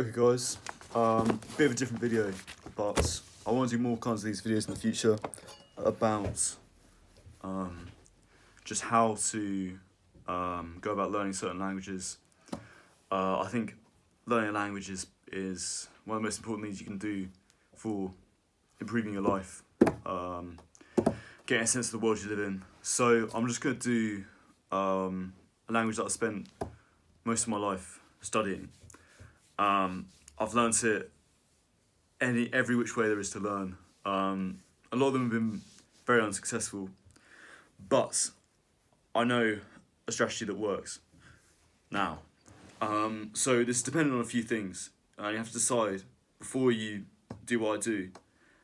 Okay guys, bit of a different video, but I want to do more kinds of these videos in the future about just how to go about learning certain languages. I think learning a language is one of the most important things you can do for improving your life, getting a sense of the world you live in. So I'm just going to do a language that I spent most of my life studying. I've learnt it every which way there is to learn. A lot of them have been very unsuccessful, but I know a strategy that works now. So this is dependent on a few things, and you have to decide before you do what I do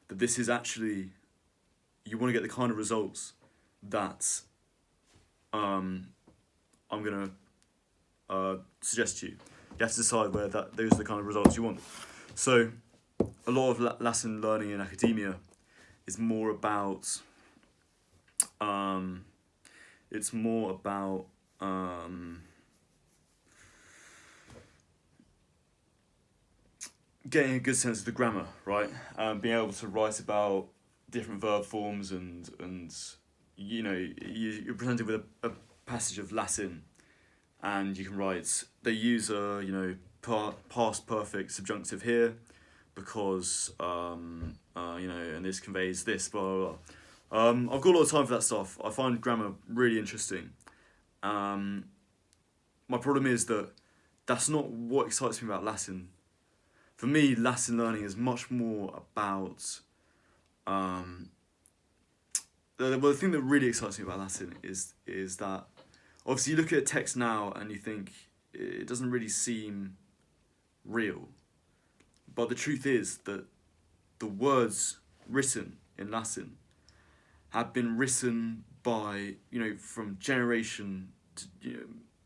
that this is actually, you want to get the kind of results that I'm gonna suggest to you. You have to decide where those are the kind of results you want. So a lot of Latin learning in academia is more about getting a good sense of the grammar, right? Being able to write about different verb forms and you know, you're presented with a passage of Latin, and you can write. They use past perfect subjunctive here because and this conveys this, blah blah blah. I've got a lot of time for that stuff. I find grammar really interesting. My problem is that that's not what excites me about Latin. For me, Latin learning is much more about the thing that really excites me about Latin is that obviously you look at a text now and you think it doesn't really seem real. But the truth is that the words written in Latin have been written by, from generation to,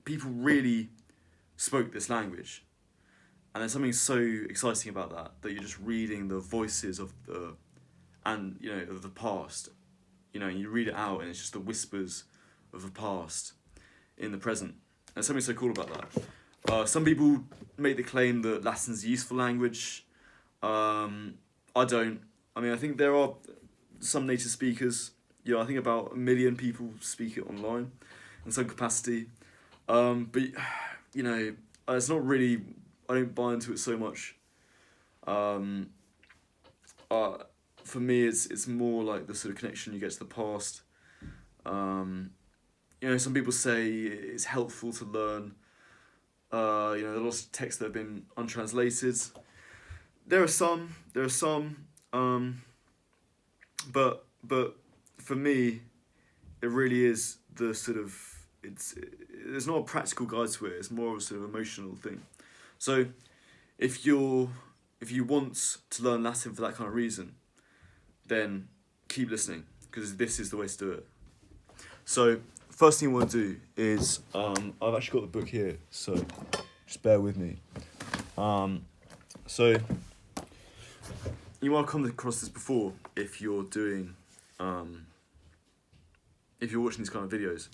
people really spoke this language. And there's something so exciting about that you're just reading the voices of the past. You read it out and it's just the whispers of the past in the present. There's something so cool about that. Some people make the claim that Latin's a useful language. I don't. I think there are some native speakers. I think about 1 million people speak it online in some capacity. But it's not really. I don't buy into it so much. For me, it's more like the sort of connection you get to the past. Some people say it's helpful to learn. There are lots of texts that have been untranslated. There are some, but for me, it really is the sort of there's not a practical guide to it. It's more of a sort of emotional thing. So, if you want to learn Latin for that kind of reason, then keep listening, because this is the way to do it. So, first thing I want to do is I've actually got the book here, so just bear with me. So you might have come across this before if you're doing if you're watching these kind of videos,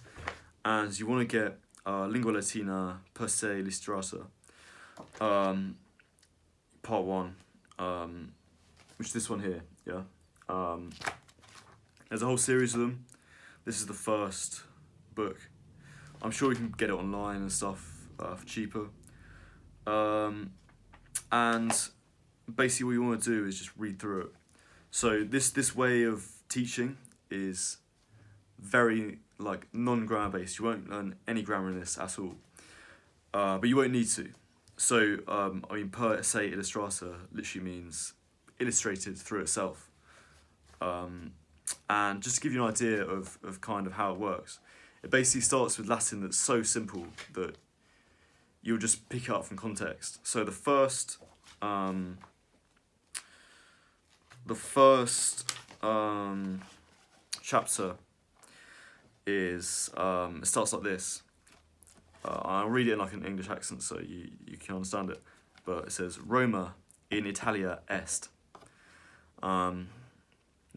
and you want to get Lingua Latina per se listrata, part 1, which is this one here, yeah. There's a whole series of them. This is the first book. I'm sure you can get it online and stuff for cheaper. And basically what you want to do is just read through it. So this way of teaching is very non-grammar based. You won't learn any grammar in this at all. But you won't need to. So per se illustrata literally means illustrated through itself. And just to give you an idea of kind of how it works, it basically starts with Latin that's so simple that you'll just pick it up from context. So the first chapter is it starts like this. I'll read it in an English accent so you can understand it. But it says, Roma in Italia est.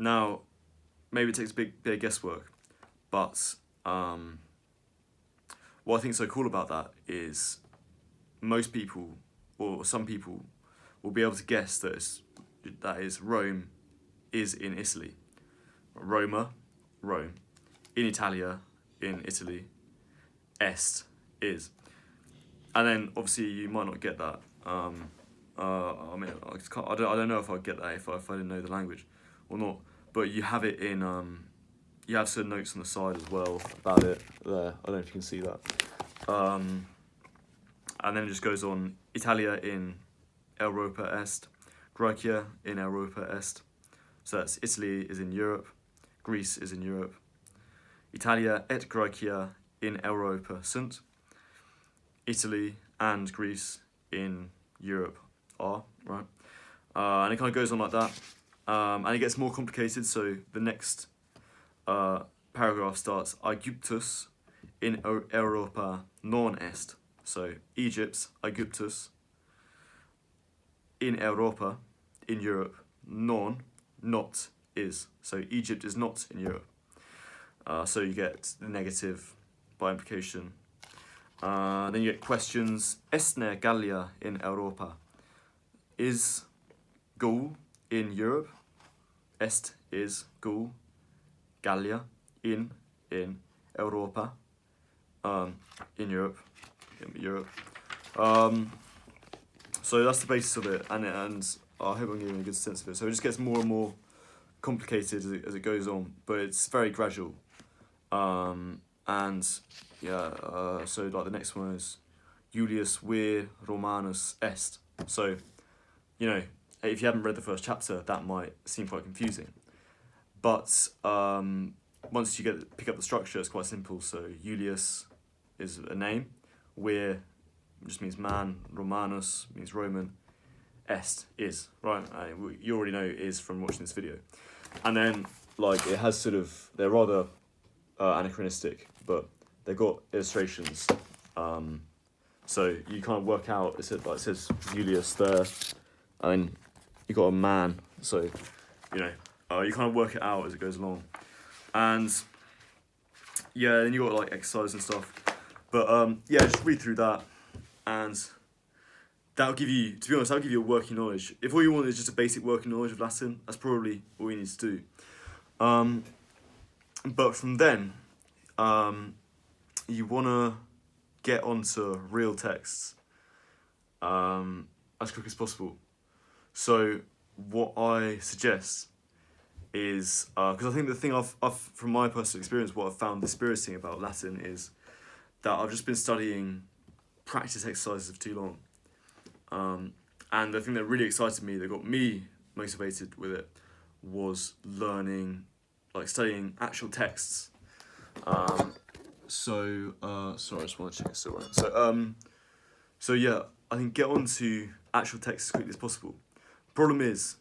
Now, maybe it takes a bit of guesswork, but what I think is so cool about that is most people or some people will be able to guess that is Rome is in Italy. Roma, Rome. In Italia, in Italy. Est is. And then obviously you might not get that. I mean, I don't know if I'd get that if I didn't know the language or not. But you have it in you have certain notes on the side as well about it there. I don't know if you can see that. And then it just goes on. Italia in Europa Est, Graecia in Europa Est. So that's Italy is in Europe, Greece is in Europe. Italia et Graecia in Europa sunt. Italy and Greece in Europe are, right? And it kind of goes on like that. And it gets more complicated, so the next paragraph starts, Aegyptus in Europa non est. So Egypt, Aegyptus, in Europa, in Europe, non, not, is. So Egypt is not in Europe. So you get the negative by implication. Then you get questions. Estne Gallia in Europa. Is Gaul in Europe? Est is Gaul. Gallia in Europa. In Europe. So that's the basis of it, and I hope I'm giving a good sense of it. So it just gets more and more complicated as it goes on, but it's very gradual. And yeah, so like the next one is Julius Vir Romanus Est. So, you know, if you haven't read the first chapter, that might seem quite confusing. But once you pick up the structure, it's quite simple. So Julius is a name, Vir just means man, Romanus means Roman, Est is, right? You already know is from watching this video. And then, like, it has sort of, they're rather anachronistic, but they've got illustrations. So you kind of work out, it says Julius there, and then you got a man, so, you know, you kind of work it out as it goes along. And, yeah, then you got, like, exercise and stuff. But, yeah, just read through that. And that'll give you, to be honest, that'll give you a working knowledge. If all you want is just a basic working knowledge of Latin, that's probably all you need to do. But from then, you want to get onto real texts as quick as possible. So what I suggest is, because I think the thing I've, from my personal experience, what I've found dispiriting about Latin is that I've just been studying practice exercises for too long. And the thing that really excited me, that got me motivated with it, was learning, like studying actual texts. Sorry, I just want to check it's still right. So yeah, I think get onto actual texts as quickly as possible. Problem is,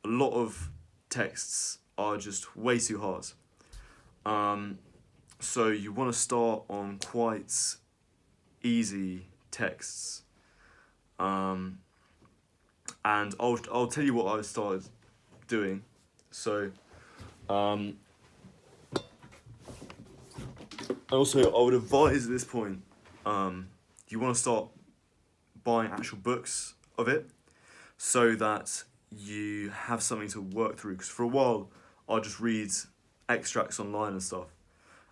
a lot of texts are just way too hard. So you want to start on quite easy texts. And I'll tell you what I started doing. So, also I would advise at this point, you want to start buying actual books of it, so that you have something to work through. Because for a while, I just read extracts online and stuff.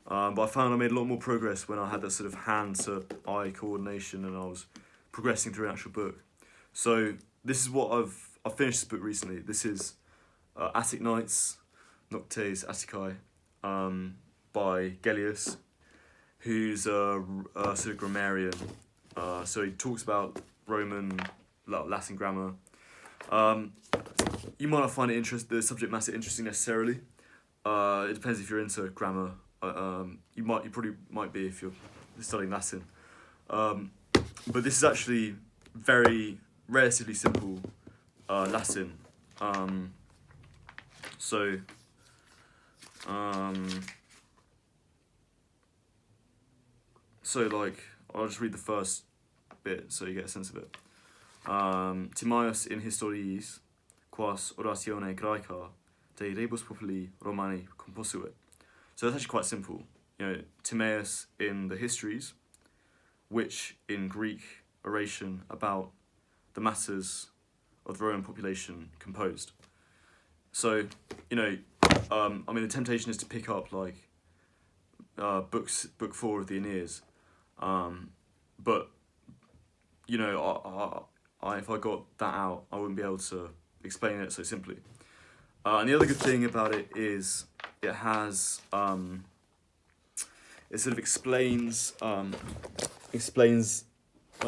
But I found I made a lot more progress when I had that sort of hand-to-eye coordination and I was progressing through an actual book. So this is what I've finished this book recently. This is Attic Nights, Noctes Atticae, by Gellius, who's a sort of grammarian. So he talks about Roman, Latin grammar. You might not find the subject matter interesting necessarily. It depends if you're into grammar. You probably might be if you're studying Latin. But this is actually very relatively simple Latin. So like, I'll just read the first bit so you get a sense of it. Timaeus in historiis, quas oratione Graeca, de rebus populi Romani composuit. So that's actually quite simple. You know, Timaeus in the histories, which in Greek oration about the matters of the Roman population composed. So, I mean, the temptation is to pick up like book 4 of the Aeneas, but if I got that out, I wouldn't be able to explain it so simply. And the other good thing about it is it has it sort of explains on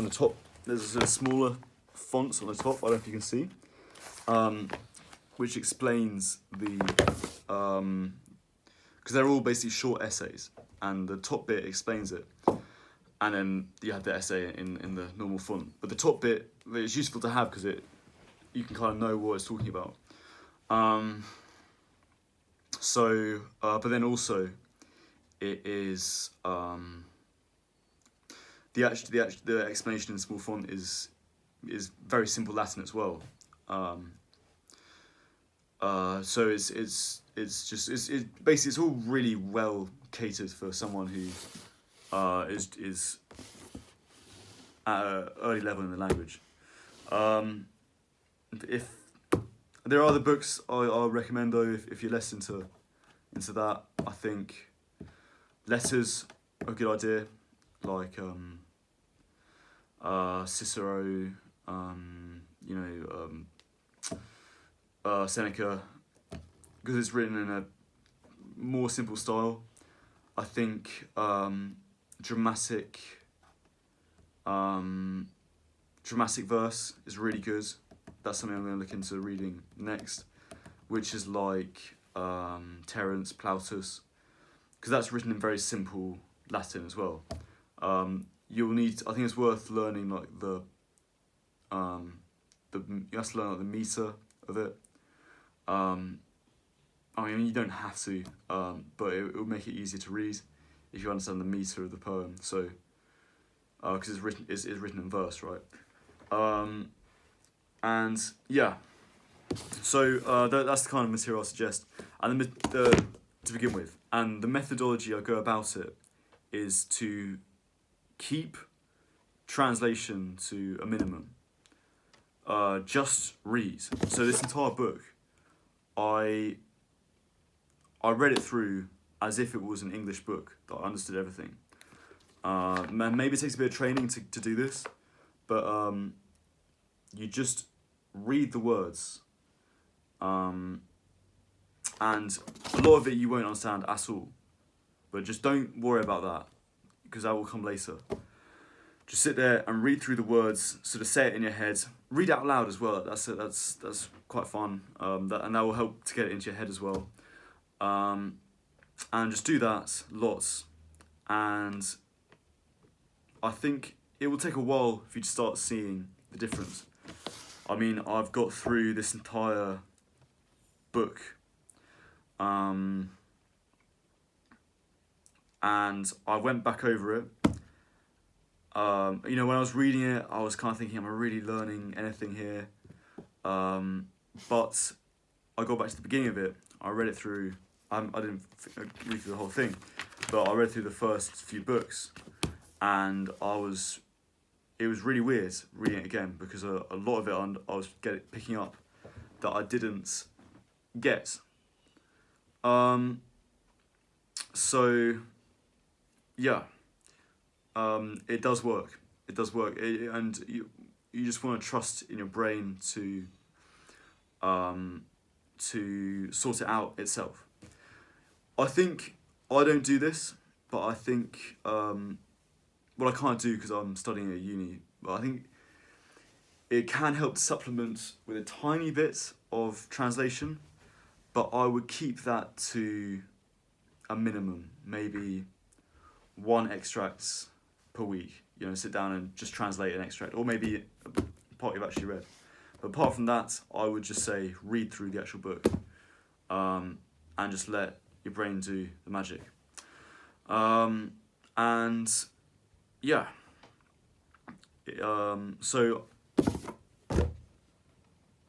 the top. There's a sort of smaller fonts on the top. I don't know if you can see, which explains the because they're all basically short essays, and the top bit explains it, and then you have the essay in the normal font. But the top bit, it's useful to have because you can kind of know what it's talking about. But then also, it is the explanation in small font is very simple Latin as well. So it's basically it's all really well catered for someone who is at an early level in the language. If there are other books I'll recommend though, if you're less into that, I think letters are a good idea, like Cicero, Seneca, because it's written in a more simple style. I think dramatic verse is really good. That's something I'm going to look into reading next, which is like Terence, Plautus, because that's written in very simple Latin as well. You'll need, I think it's worth learning like you have to learn like the meter of it. I mean, you don't have to, but it will make it easier to read if you understand the meter of the poem. So, because it's written in verse, right? And yeah, so that's the kind of material I suggest. And to begin with, and the methodology I go about it is to keep translation to a minimum. Just read. So this entire book, I read it through as if it was an English book, that I understood everything. Maybe it takes a bit of training to do this, but you just read the words, and a lot of it you won't understand at all, but just don't worry about that, because that will come later. Just sit there and read through the words, sort of say it in your head, read out loud as well. That's quite fun, and that will help to get it into your head as well. And just do that lots, and I think it will take a while for you to start seeing the difference. I mean, I've got through this entire book, and I went back over it. When I was reading it, I was kind of thinking, am I really learning anything here? But I got back to the beginning of it. I read it through. I didn't read through the whole thing, but I read through the first few books, and it was really weird reading it again, because a lot of it I was picking up that I didn't get. So yeah, it does work. It does work, and you just want to trust in your brain to sort it out itself. I think I don't do this, but I think I can't do because I'm studying at uni. But I think it can help to supplement with a tiny bit of translation, but I would keep that to a minimum, maybe 1 extract per week. Sit down and just translate an extract, or maybe a part you've actually read. But apart from that, I would just say read through the actual book, and just let your brain do the magic. And yeah. So,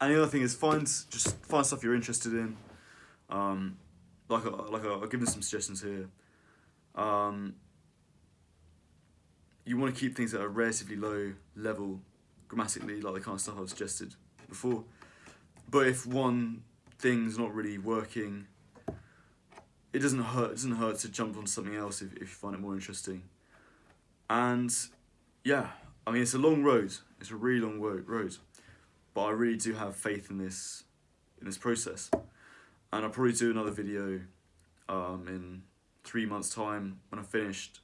and the other thing is find stuff you're interested in. I'll give you some suggestions here. You want to keep things at a relatively low level grammatically, like the kind of stuff I've suggested before. But if one thing's not really working, it doesn't hurt. It doesn't hurt to jump on something else if you find it more interesting. And yeah, I mean, it's a long road. It's a really long road. But I really do have faith in this process. And I'll probably do another video in 3 months' time when I've finished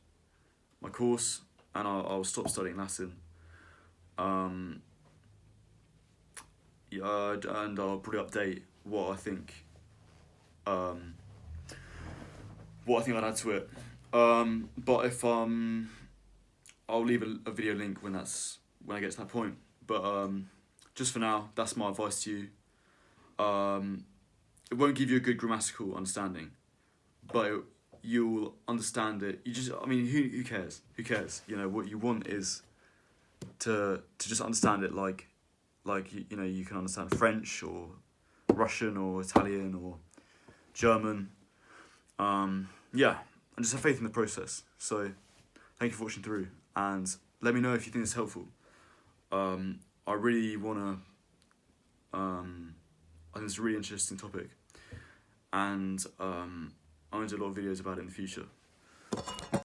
my course, and I'll stop studying Latin. Yeah, and I'll probably update what I think I'd add to it. But if I'll leave a video link when I get to that point. But just for now, that's my advice to you. It won't give you a good grammatical understanding, but you'll understand it. Who cares? Who cares? You know, what you want is to just understand it like you can understand French or Russian or Italian or German. Yeah, and just have faith in the process. So thank you for watching through, and let me know if you think it's helpful. I really wanna. I think it's a really interesting topic, and I'm gonna do a lot of videos about it in the future.